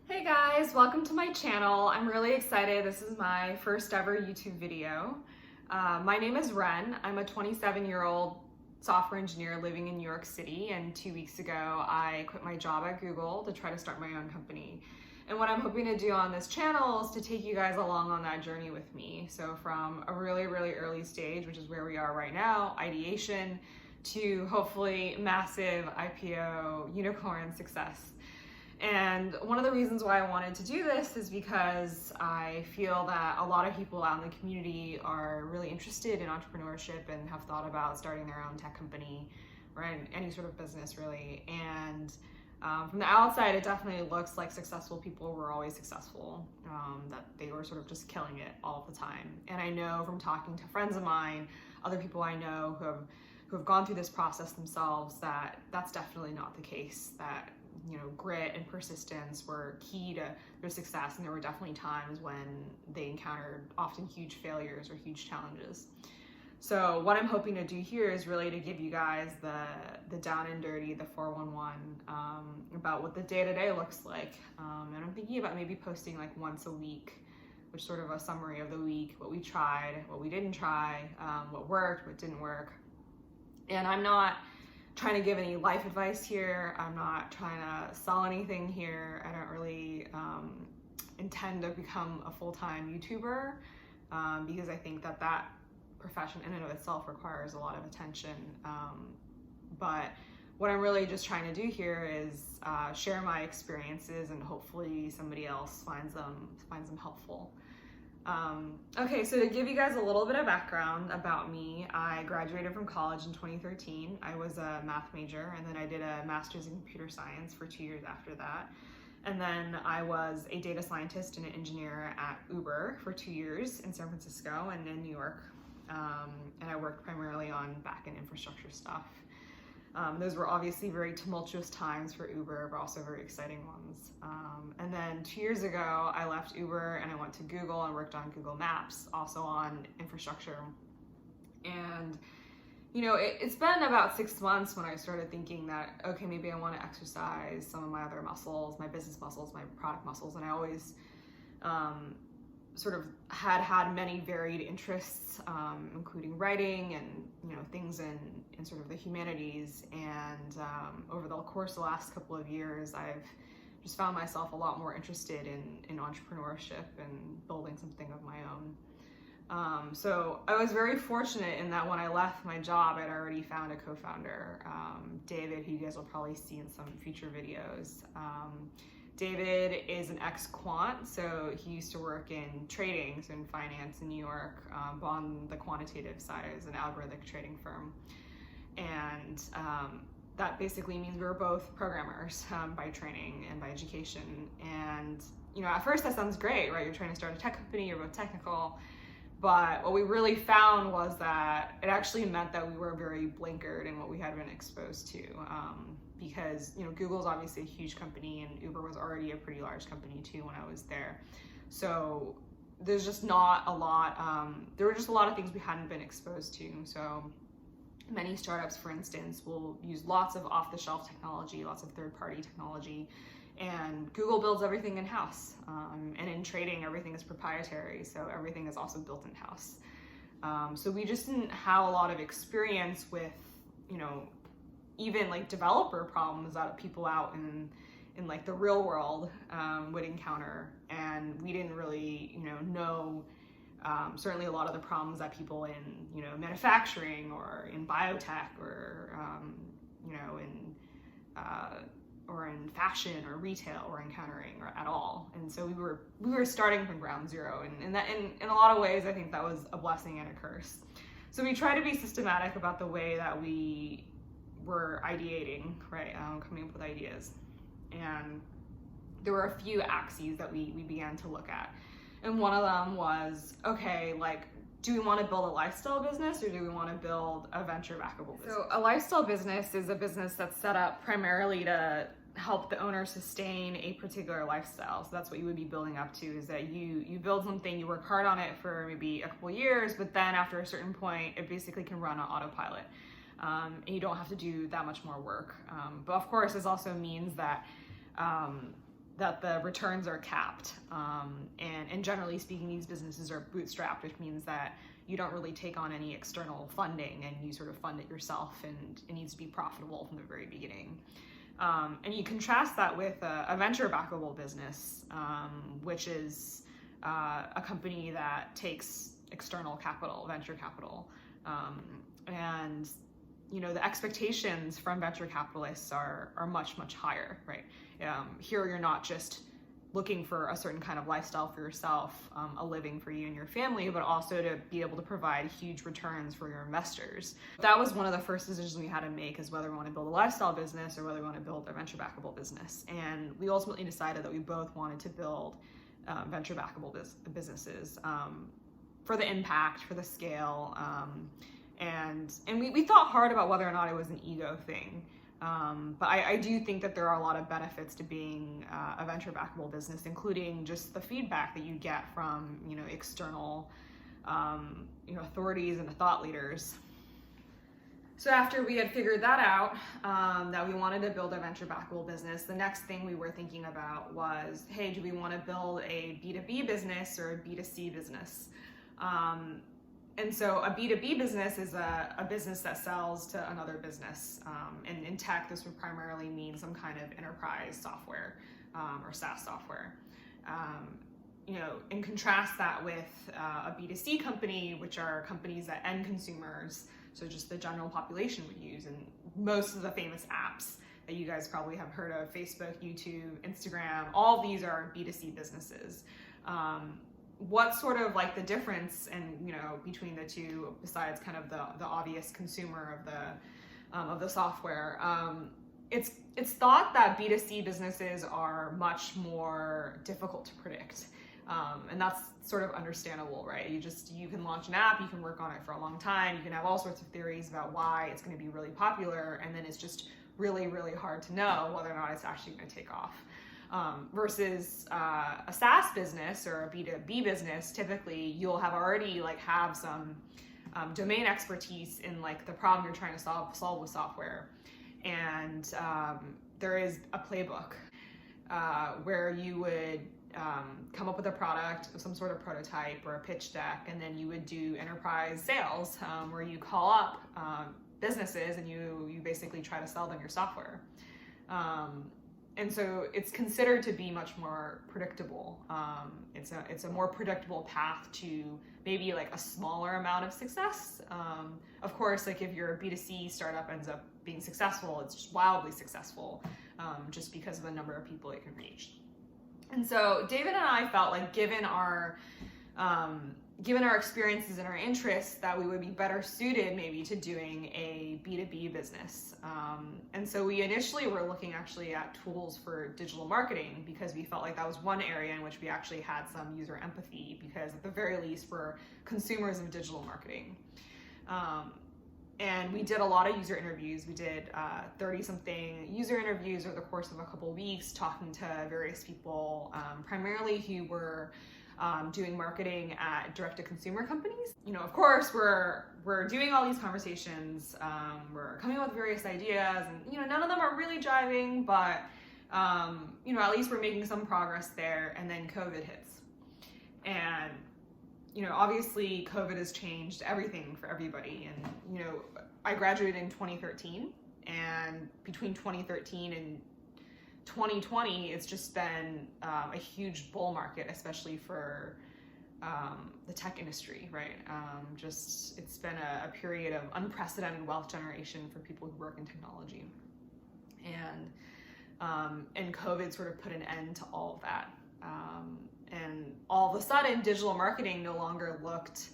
Hey guys, welcome to my channel. I'm really excited. This is my first ever YouTube video. My name is Ren. I'm a 27-year-old software engineer living in New York City, and 2 weeks ago I quit my job at Google to try to start my own company. And what I'm hoping to do on this channel is to take you guys along on that journey with me. So from a really early stage, which is where we are right now, ideation, to hopefully massive IPO unicorn success. And one of the reasons why I wanted to do this is because I feel that a lot of people out in the community are really interested in entrepreneurship and have thought about starting their own tech company or any sort of business really. And from the outside, it definitely looks like successful people were always successful, that they were sort of just killing it all the time. And I know from talking to friends of mine, other people I know who have gone through this process themselves, that that's definitely not the case, that grit and persistence were key to their success, and there were definitely times when they encountered often huge failures or huge challenges. So what I'm hoping to do here is really to give you guys the down and dirty, the 411, about what the day-to-day looks like. And I'm thinking about maybe posting like once a week, which is sort of a summary of the week, what we tried, what we didn't try, what worked, what didn't work. And I'm not trying to give any life advice here. I'm not trying to sell anything here. I don't really intend to become a full-time YouTuber, because I think that profession in and of itself requires a lot of attention. But what I'm really just trying to do here is share my experiences, and hopefully somebody else finds them helpful. Okay, so to give you guys a little bit of background about me, I graduated from college in 2013. I was a math major, and then I did a master's in computer science for 2 years after that. And then I was a data scientist and an engineer at Uber for 2 years in San Francisco and in New York. And I worked primarily on back-end infrastructure stuff. Those were obviously very tumultuous times for Uber, but also very exciting ones. And then 2 years ago, I left Uber and I went to Google and worked on Google Maps, also on infrastructure. And it's been about 6 months when I started thinking that, okay, maybe I want to exercise some of my other muscles, my business muscles, my product muscles. And I always sort of had many varied interests, including writing and things in sort of the humanities. And over the course of the last couple of years, I've just found myself a lot more interested in entrepreneurship and building something of my own. So I was very fortunate in that when I left my job, I'd already found a co-founder, David, who you guys will probably see in some future videos. David is an ex-quant, so he used to work in trading, so in finance in New York, but on the quantitative side as an algorithmic trading firm. And that basically means we were both programmers by training and by education. And at first that sounds great, right? You're trying to start a tech company, you're both technical. But what we really found was that it actually meant that we were very blinkered in what we had been exposed to. Because Google's obviously a huge company, and Uber was already a pretty large company too when I was there. So there's just not a lot, there were just a lot of things we hadn't been exposed to. So many startups, for instance, will use lots of off-the-shelf technology, lots of third-party technology, and Google builds everything in-house. And in trading, everything is proprietary, so everything is also built in-house. So we just didn't have a lot of experience with, even like developer problems that people out in like the real world would encounter. And we didn't really, know certainly a lot of the problems that people in, manufacturing or in biotech or, in fashion or retail were encountering or at all. And so we were starting from ground zero. And that in a lot of ways, I think that was a blessing and a curse. So we try to be systematic about the way that we were ideating, right? Coming up with ideas. And there were a few axes that we began to look at. And one of them was, okay, like, do we want to build a lifestyle business or do we want to build a venture backable business? So a lifestyle business is a business that's set up primarily to help the owner sustain a particular lifestyle. So that's what you would be building up to, is that you build something, you work hard on it for maybe a couple years, but then after a certain point, it basically can run on autopilot. And you don't have to do that much more work. But of course, this also means that that the returns are capped. And generally speaking, these businesses are bootstrapped, which means that you don't really take on any external funding and you sort of fund it yourself, and it needs to be profitable from the very beginning. And you contrast that with a venture backable business, which is a company that takes external capital, venture capital. And the expectations from venture capitalists are much, much higher, right? Here you're not just looking for a certain kind of lifestyle for yourself, a living for you and your family, but also to be able to provide huge returns for your investors. That was one of the first decisions we had to make, is whether we want to build a lifestyle business or whether we want to build a venture backable business. And we ultimately decided that we both wanted to build venture backable businesses for the impact, for the scale, and we thought hard about whether or not it was an ego thing. But I do think that there are a lot of benefits to being a venture backable business, including just the feedback that you get from external authorities and thought leaders. So after we had figured that out, that we wanted to build a venture backable business, the next thing we were thinking about was, hey, do we want to build a B2B business or a B2C business? And so a B2B business is a business that sells to another business. And in tech, this would primarily mean some kind of enterprise software or SaaS software. And contrast that with a B2C company, which are companies that end consumers, so just the general population would use. And most of the famous apps that you guys probably have heard of, Facebook, YouTube, Instagram, all of these are B2C businesses. What's sort of like the difference between the two, besides kind of the obvious consumer of the software? It's thought that B2C businesses are much more difficult to predict, and that's sort of understandable, right? You can launch an app, you can work on it for a long time, you can have all sorts of theories about why it's going to be really popular, and then it's just really, really hard to know whether or not it's actually going to take off. Versus a SaaS business or a B2B business, typically you'll have already have some domain expertise in the problem you're trying to solve with software, and there is a playbook where you would come up with a product, some sort of prototype or a pitch deck, and then you would do enterprise sales where you call up businesses and you basically try to sell them your software. And so it's considered to be much more predictable. It's a more predictable path to maybe a smaller amount of success. Of course, if your B2C startup ends up being successful, it's just wildly successful, just because of the number of people it can reach. And so David and I felt given our experiences and our interests, that we would be better suited maybe to doing a B2B business. And so we initially were looking actually at tools for digital marketing, because we felt that was one area in which we actually had some user empathy, because at the very least we're consumers of digital marketing. And we did a lot of user interviews. We did 30-something user interviews over the course of a couple of weeks, talking to various people, primarily who were doing marketing at direct-to-consumer companies. Of course, we're doing all these conversations, we're coming up with various ideas, and none of them are really jiving, but at least we're making some progress there. And then COVID hits, and obviously COVID has changed everything for everybody. And I graduated in 2013, and between 2013 and 2020, it's just been a huge bull market, especially for the tech industry, right? It's been a period of unprecedented wealth generation for people who work in technology. And COVID sort of put an end to all of that. And all of a sudden, digital marketing no longer looked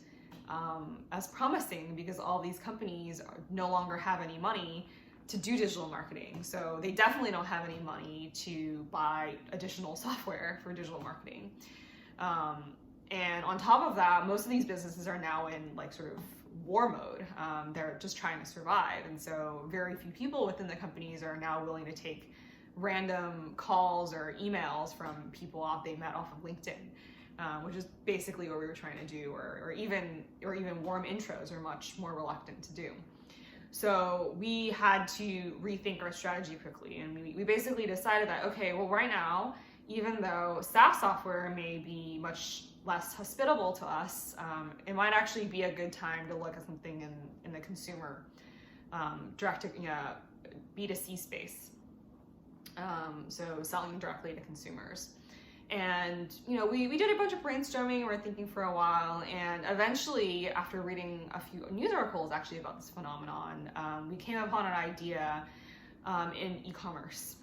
as promising, because all these companies no longer have any money to do digital marketing. So they definitely don't have any money to buy additional software for digital marketing. And on top of that, most of these businesses are now in sort of war mode. They're just trying to survive. And so very few people within the companies are now willing to take random calls or emails from people they met off of LinkedIn, which is basically what we were trying to do, or even warm intros are much more reluctant to do. So we had to rethink our strategy quickly, and we basically decided that, okay, well, right now even though SaaS software may be much less hospitable to us, it might actually be a good time to look at something in the consumer B2C space. So selling directly to consumers. And, we did a bunch of brainstorming. We're thinking for a while. And eventually, after reading a few news articles actually about this phenomenon, we came upon an idea in e-commerce.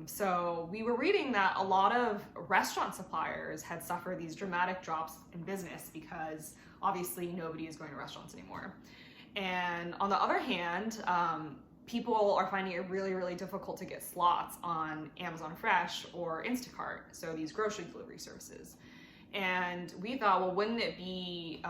So we were reading that a lot of restaurant suppliers had suffered these dramatic drops in business because obviously nobody is going to restaurants anymore. And on the other hand, people are finding it really, really difficult to get slots on Amazon Fresh or Instacart, so these grocery delivery services. And we thought, well, wouldn't it be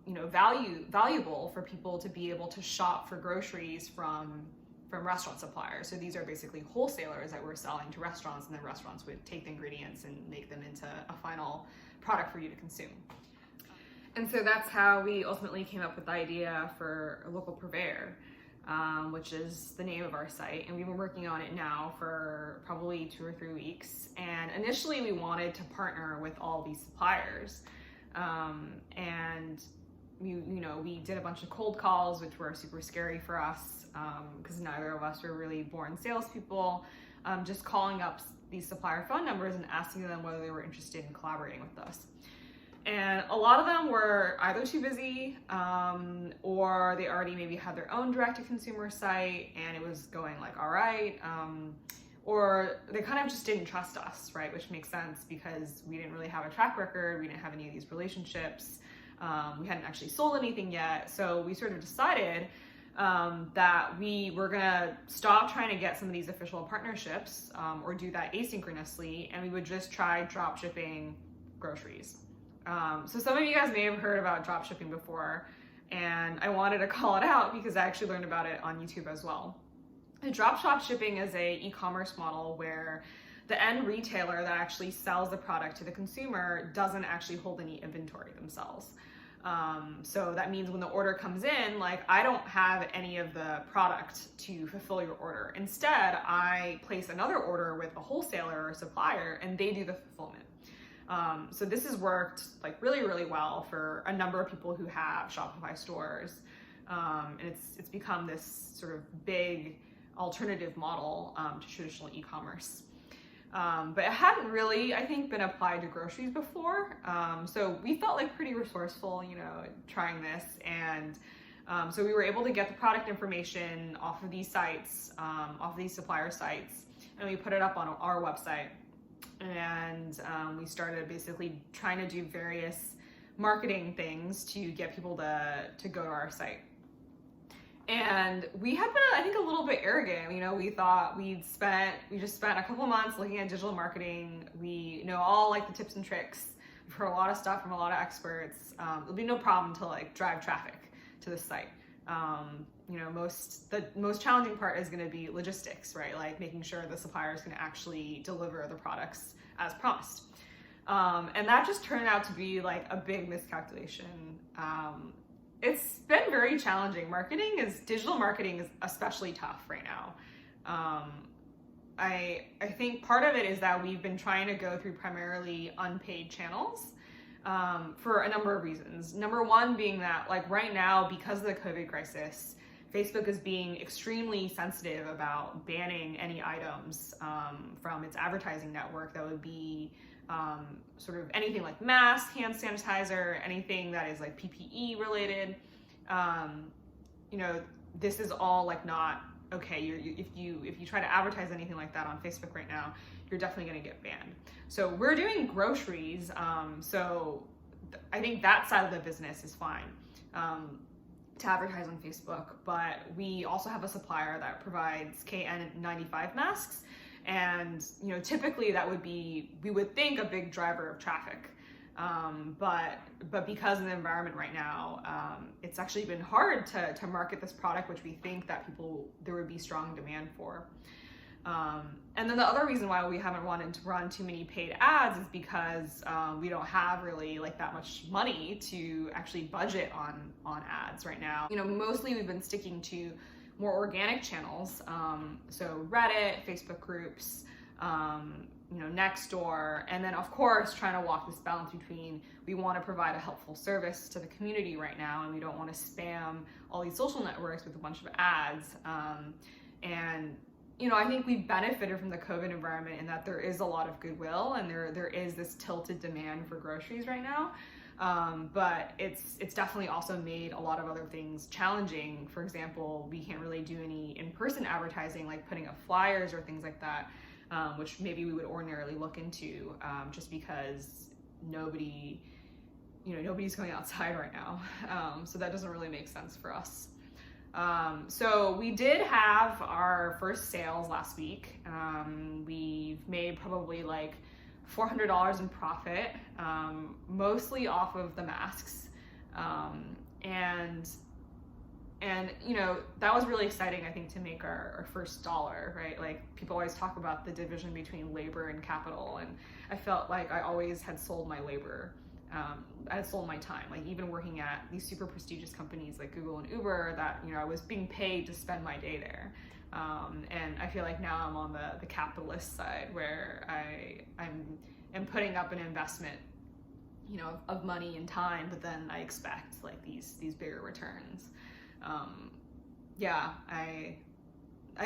valuable for people to be able to shop for groceries from restaurant suppliers? So these are basically wholesalers that we're selling to restaurants, and then restaurants would take the ingredients and make them into a final product for you to consume. And so that's how we ultimately came up with the idea for a local purveyor, which is the name of our site. And we've been working on it now for probably 2 or 3 weeks. And initially we wanted to partner with all these suppliers. And we did a bunch of cold calls, which were super scary for us because neither of us were really born salespeople. Just calling up these supplier phone numbers and asking them whether they were interested in collaborating with us. And a lot of them were either too busy or they already maybe had their own direct-to-consumer site and it was going like, all right, or they kind of just didn't trust us, right? Which makes sense because we didn't really have a track record. We didn't have any of these relationships. We hadn't actually sold anything yet. So we sort of decided that we were gonna stop trying to get some of these official partnerships or do that asynchronously, and we would just try drop shipping groceries. So some of you guys may have heard about drop shipping before, and I wanted to call it out because I actually learned about it on YouTube as well. The drop shipping is a e-commerce model where the end retailer that actually sells the product to the consumer doesn't actually hold any inventory themselves. So that means when the order comes in, like I don't have any of the product to fulfill your order. Instead, I place another order with a wholesaler or supplier and they do the fulfillment. So this has worked like really, really well for a number of people who have Shopify stores. And it's become this sort of big alternative model to traditional e-commerce. But it hadn't really, I think, been applied to groceries before. So we felt like pretty resourceful, trying this. And so we were able to get the product information off of these sites, off of these supplier sites, and we put it up on our website. And we started basically trying to do various marketing things to get people to go to our site. And we had been, I think, a little bit arrogant. We thought we just spent a couple months looking at digital marketing. We know all like the tips and tricks. We've heard a lot of stuff from a lot of experts. There'll be no problem to like drive traffic to the site. The most challenging part is going to be logistics, right? Like making sure the supplier is going to actually deliver the products as promised. And that just turned out to be like a big miscalculation. It's been very challenging. Digital marketing is especially tough right now. I think part of it is that we've been trying to go through primarily unpaid channels for a number of reasons. Number one being that like right now, because of the COVID crisis, Facebook is being extremely sensitive about banning any items from its advertising network that would be sort of anything like masks, hand sanitizer, anything that is like PPE related. This is all like not okay. If you try to advertise anything like that on Facebook right now, you're definitely going to get banned. So we're doing groceries. So I think that side of the business is fine to advertise on Facebook, but we also have a supplier that provides KN95 masks. And, typically that would be, we would think, a big driver of traffic. But because of the environment right now, it's actually been hard to market this product, which we think that there would be strong demand for. And then the other reason why we haven't wanted to run too many paid ads is because we don't have really like that much money to actually budget on ads right now. Mostly we've been sticking to more organic channels. So Reddit, Facebook groups, next door, and then of course trying to walk this balance between, we want to provide a helpful service to the community right now, and we don't want to spam all these social networks with a bunch of ads. And I think we've benefited from the COVID environment in that there is a lot of goodwill, and there is this tilted demand for groceries right now. But it's definitely also made a lot of other things challenging. For example, we can't really do any in-person advertising, like putting up flyers or things like that, which maybe we would ordinarily look into, just because nobody's going outside right now. So that doesn't really make sense for us. So we did have our first sales last week. We've made probably like $400 in profit, mostly off of the masks. And that was really exciting, I think, to make our first dollar, right? Like, people always talk about the division between labor and capital, and I felt like I always had sold my labor. I had sold my time, like even working at these super prestigious companies like Google and Uber, that I was being paid to spend my day there. And I feel like now I'm on the capitalist side, where I'm putting up an investment, of money and time, but then I expect like these bigger returns. I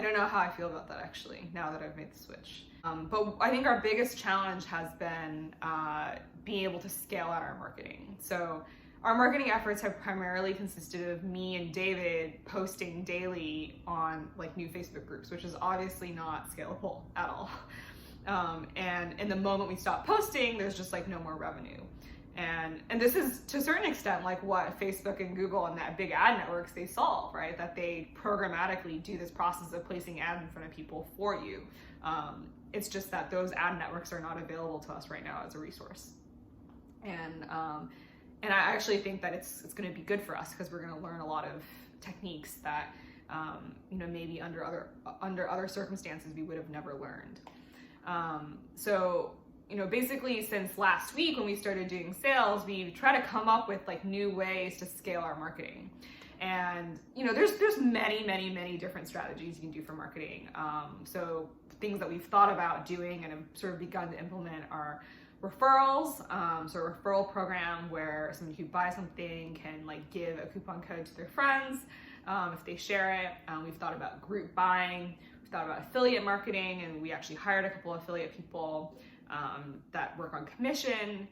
don't know how I feel about that, actually, now that I've made the switch. But I think our biggest challenge has been being able to scale out our marketing. So our marketing efforts have primarily consisted of me and David posting daily on like new Facebook groups, which is obviously not scalable at all. And in the moment we stop posting, there's just like no more revenue. And this is to a certain extent like what Facebook and Google and that big ad networks, they solve, right? That they programmatically do this process of placing ads in front of people for you. It's just that those ad networks are not available to us right now as a resource. And I actually think that it's going to be good for us, because we're going to learn a lot of techniques that maybe under other circumstances we would have never learned. So basically since last week when we started doing sales, we try to come up with like new ways to scale our marketing. And there's many different strategies you can do for marketing. So things that we've thought about doing and have sort of begun to implement are referrals. So a referral program where somebody who buys something can like give a coupon code to their friends if they share it. We've thought about group buying. We've thought about affiliate marketing, and we actually hired a couple affiliate people that work on commission,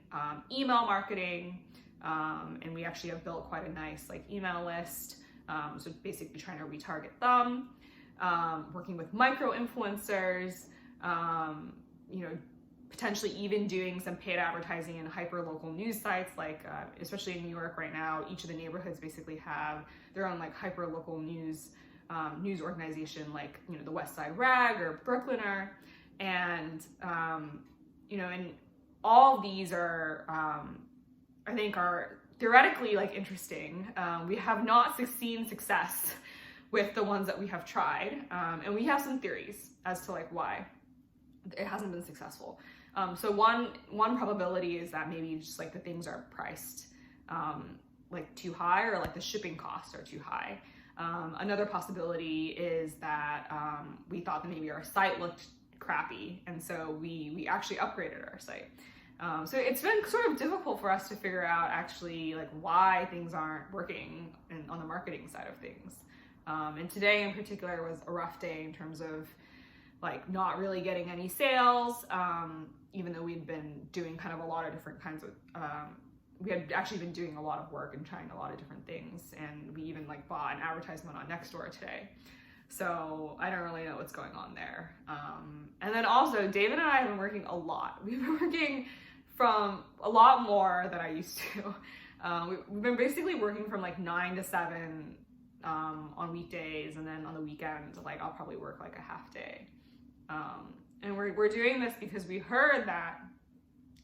email marketing, and we actually have built quite a nice like email list. So basically trying to retarget them, working with micro influencers, potentially even doing some paid advertising in hyper local news sites, like especially in New York right now, each of the neighborhoods basically have their own like hyper local news organization, like the West Side Rag or Brooklyner, and and all of these are I think are theoretically like interesting. We have not seen success with the ones that we have tried, and we have some theories as to like why it hasn't been successful. So one probability is that maybe just like the things are priced like too high, or like the shipping costs are too high. Another possibility is that we thought that maybe our site looked crappy, and so we actually upgraded our site. So it's been sort of difficult for us to figure out actually like why things aren't working on the marketing side of things. And today in particular was a rough day in terms of like not really getting any sales, even though we'd been doing kind of a lot of different kinds of, we had actually been doing a lot of work and trying a lot of different things. And we even like bought an advertisement on Nextdoor today. So I don't really know what's going on there. And then also David and I have been working a lot. We've been working from a lot more than I used to. We've been basically working from like 9 to 7 on weekdays, and then on the weekends, like I'll probably work like a half day. And we're doing this because we heard that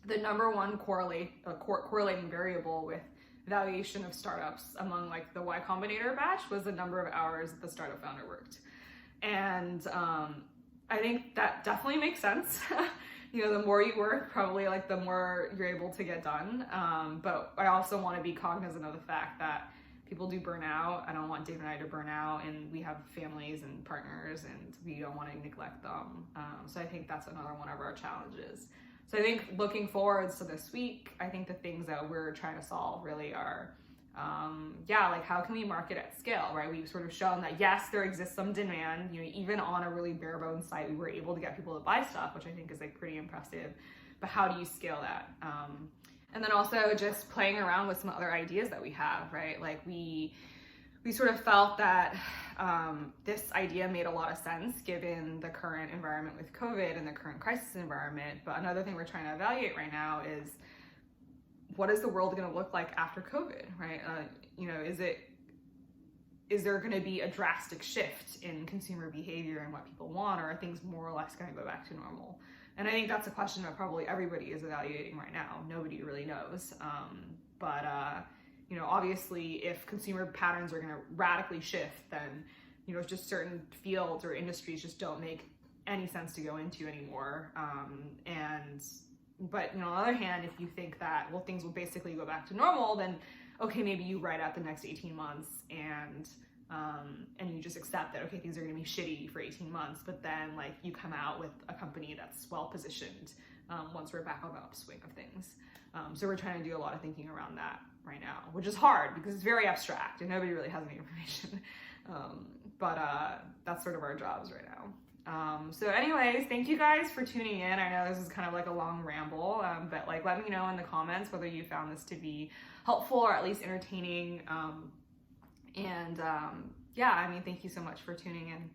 the number one correlating variable with valuation of startups among like the Y Combinator batch was the number of hours that the startup founder worked. And I think that definitely makes sense. The more you work, probably like the more you're able to get done. But I also want to be cognizant of the fact that people do burn out. I don't want Dave and I to burn out, and we have families and partners, and we don't want to neglect them. So I think that's another one of our challenges. So I think looking forwards to this week, I think the things that we're trying to solve really are, like how can we market at scale, right? We've sort of shown that yes, there exists some demand, even on a really bare bones site, we were able to get people to buy stuff, which I think is like pretty impressive, but how do you scale that? And then also just playing around with some other ideas that we have, right? Like we sort of felt that this idea made a lot of sense given the current environment with COVID and the current crisis environment. But another thing we're trying to evaluate right now is, what is the world going to look like after COVID, right? Is there going to be a drastic shift in consumer behavior and what people want, or are things more or less going to go back to normal? And I think that's a question that probably everybody is evaluating right now. Nobody really knows. Obviously, if consumer patterns are going to radically shift, then, just certain fields or industries just don't make any sense to go into anymore. But on the other hand, if you think that, well, things will basically go back to normal, then okay, maybe you ride out the next 18 months and you just accept that, okay, things are going to be shitty for 18 months, but then like you come out with a company that's well positioned once we're back on the upswing of things. So we're trying to do a lot of thinking around that right now, which is hard because it's very abstract and nobody really has any information. But that's sort of our jobs right now. So anyways, thank you guys for tuning in. I know this is kind of like a long ramble, but like let me know in the comments whether you found this to be helpful or at least entertaining. Thank you so much for tuning in.